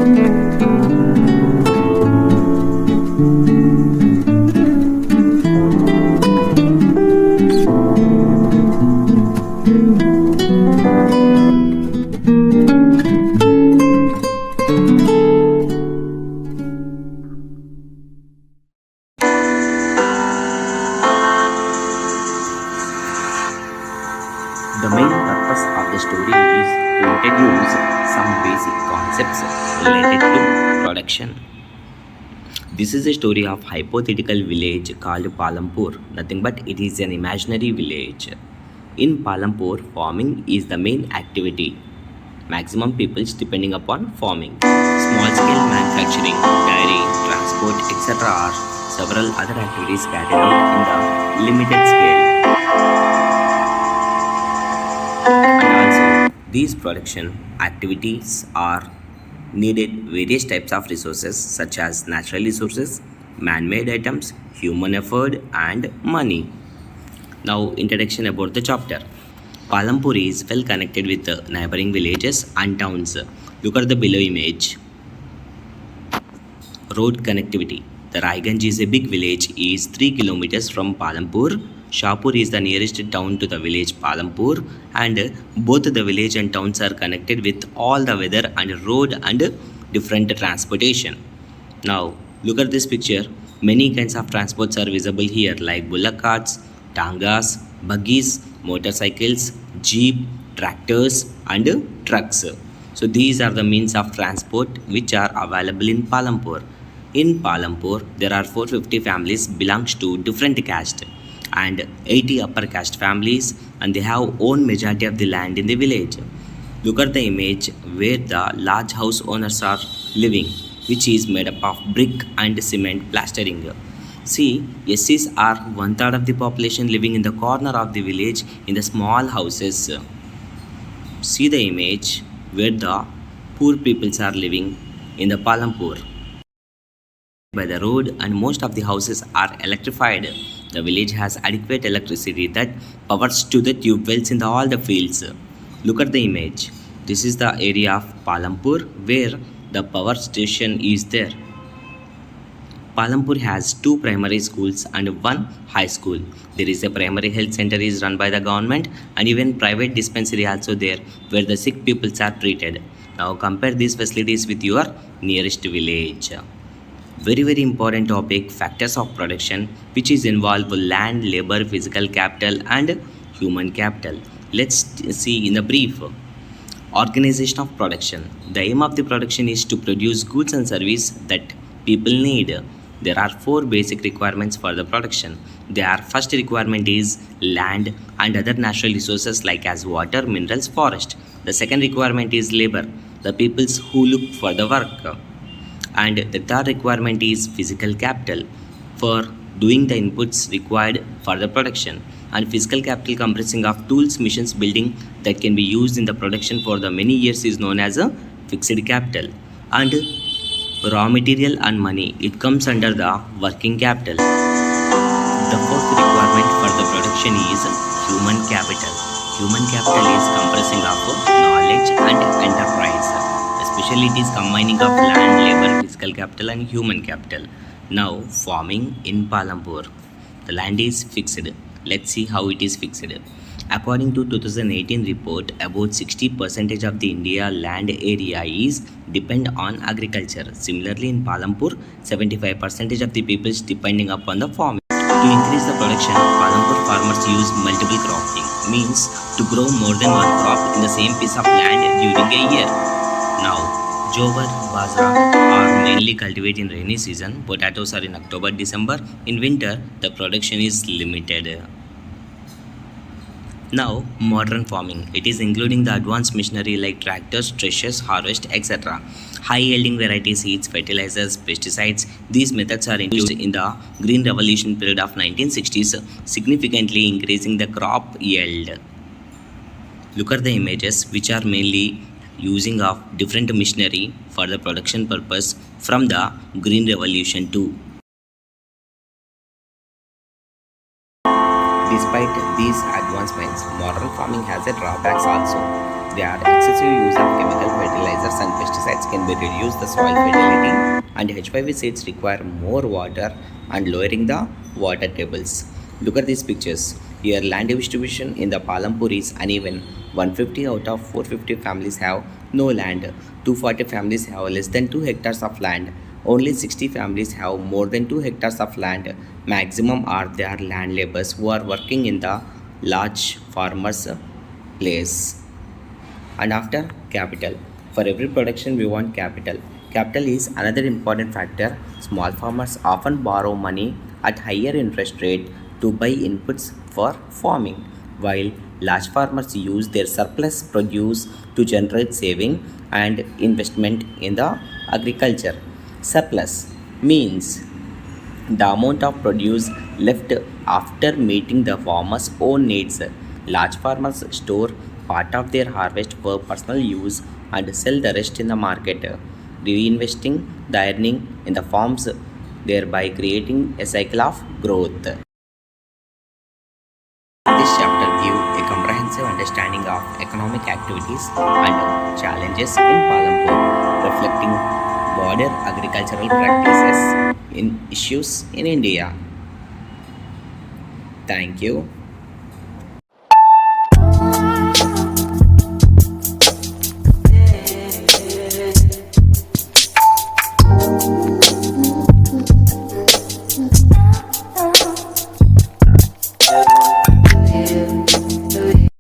The main purpose of the story is to introduce some basic concepts related to production. This is a story of hypothetical village called Palampur, nothing but it is an imaginary village. In Palampur, farming is the main activity. Maximum people depending upon farming. Small scale manufacturing, dairy, transport, etc. are several other activities carried out in the limited scale. And also, these production activities are needed various types of resources such as natural resources, man-made items, human effort, and money. Now, introduction about the chapter. Palampur is well connected with the neighboring villages and towns. Look at the below image. Road connectivity. The Raiganj is a big village, is 3 kilometers from Palampur. Shapur is the nearest town to the village Palampur, and both the village and towns are connected with all the weather and road and different transportation. Now look at this picture. Many kinds of transports are visible here like bullock carts, tangas, buggies, motorcycles, jeep, tractors and trucks. So these are the means of transport which are available in Palampur. In Palampur, there are 450 families belongs to different caste and 80 upper caste families, and they have own majority of the land in the village. Look at the image where the large house owners are living, which is made up of brick and cement plastering. See, SCs are one third of the population living in the corner of the village in the small houses. See the image where the poor peoples are living in the Palampur by the road, and most of the houses are electrified. The village has adequate electricity that powers to the tube wells in all the fields. Look at the image. This is the area of Palampur where the power station is there. Palampur has 2 primary schools and 1 high school. There is a primary health center is run by the government, and even private dispensary also there where the sick people are treated. Now compare these facilities with your nearest village. Very important topic, factors of production, which is involve land, labor, physical capital and human capital. Let's see in the brief. Organization of production. The aim of the production is to produce goods and service that people need. There are 4 basic requirements for the production. Their first requirement is land and other natural resources like as water, minerals, forest. The second requirement is labor, the peoples who look for the work. And the third requirement is physical capital for doing the inputs required for the production, and physical capital comprising of tools, machines, building that can be used in the production for the many years is known as a fixed capital. And raw material and money, it comes under the working capital. The fourth requirement for the production is human capital. Human capital is comprising of knowledge and enterprise. Especially it is combining of land, labor, physical capital and human capital. Now farming in Palampur. The land is fixed. Let's see how it is fixed. According to 2018 report, about 60% of the India land area is depend on agriculture. Similarly in Palampur, 75% of the people is depending upon the farming. To increase the production, Palampur farmers use multiple cropping, means to grow more than one crop in the same piece of land during a year. Now, jowar, bajra are mainly cultivated in rainy season. Potatoes are in October, December. In winter, the production is limited. Now, modern farming. It is including the advanced machinery like tractors, threshers, harvest, etc. High-yielding varieties, seeds, fertilizers, pesticides. These methods are introduced in the Green Revolution period of 1960s, significantly increasing the crop yield. Look at the images, which are mainly using of different machinery for the production purpose from the Green Revolution too. Despite these advancements, modern farming has a drawbacks also. Their excessive use of chemical fertilizers and pesticides can be reduce the soil fertility, and H5 seeds require more water and lowering the water tables. Look at these pictures. Here, land distribution in the Palampur is uneven. 150 out of 450 families have no land. 240 families have less than 2 hectares of land. Only 60 families have more than 2 hectares of land. Maximum are their land laborers who are working in the large farmers' place. And after, capital. For every production we want capital. Capital is another important factor. Small farmers often borrow money at higher interest rate to buy inputs for farming, while large farmers use their surplus produce to generate saving and investment in the agriculture. Surplus means the amount of produce left after meeting the farmer's own needs. Large farmers store part of their harvest for personal use and sell the rest in the market, reinvesting the earning in the farms, thereby creating a cycle of growth. This chapter gives a comprehensive understanding of economic activities and challenges in Palampur, reflecting broader agricultural practices in issues in India. Thank you.